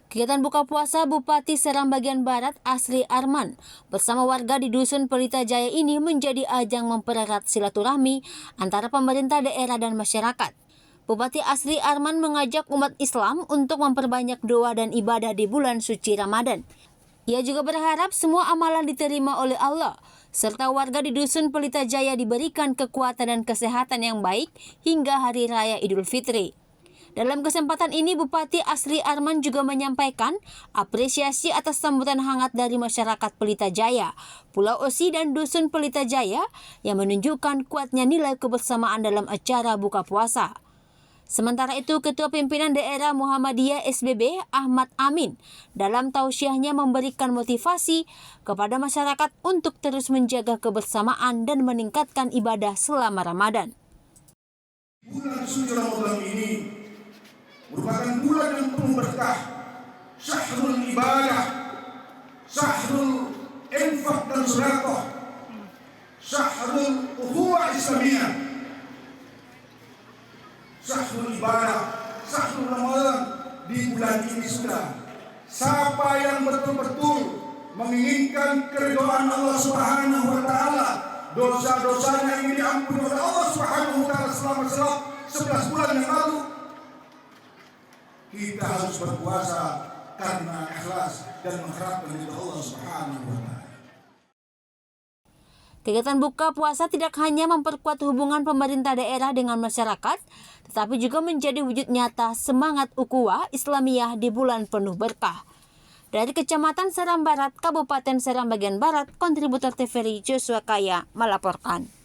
Kegiatan buka puasa Bupati Seram Bagian Barat Asri Arman bersama warga di Dusun Pelita Jaya ini menjadi ajang mempererat silaturahmi antara pemerintah daerah dan masyarakat. Bupati Asri Arman mengajak umat Islam untuk memperbanyak doa dan ibadah di bulan suci Ramadan. Ia juga berharap semua amalan diterima oleh Allah, serta warga di Dusun Pelita Jaya diberikan kekuatan dan kesehatan yang baik hingga Hari Raya Idul Fitri. Dalam kesempatan ini, Bupati Asri Arman juga menyampaikan apresiasi atas sambutan hangat dari masyarakat Pelita Jaya, Pulau Osi dan Dusun Pelita Jaya yang menunjukkan kuatnya nilai kebersamaan dalam acara buka puasa. Sementara itu, Ketua Pimpinan Daerah Muhammadiyah SBB Ahmad Amin dalam tausiahnya memberikan motivasi kepada masyarakat untuk terus menjaga kebersamaan dan meningkatkan ibadah selama Ramadan. Bulan suci Ramadan ini merupakan bulan yang penuh berkah, syahrul ibadah, syahrul infak dan sedekah, syahrul ukhuwah Islamiyah, syahrul ibadah, syahrul Ramadan. Di bulan ini sudah siapa yang betul-betul menginginkan keridhaan Allah Subhanahu wa taala, dosa-dosanya ini diampuni oleh Allah Subhanahu wa taala selama 11 bulan yang lalu, kita harus berpuasa karena ikhlas dan mengharapkan ridha Allah Subhanahu wa taala. Kegiatan buka puasa tidak hanya memperkuat hubungan pemerintah daerah dengan masyarakat, tetapi juga menjadi wujud nyata semangat ukhuwah Islamiyah di bulan penuh berkah. Dari Kecamatan Seram Barat, Kabupaten Seram Bagian Barat, kontributor TVRI Joshua Kaya melaporkan.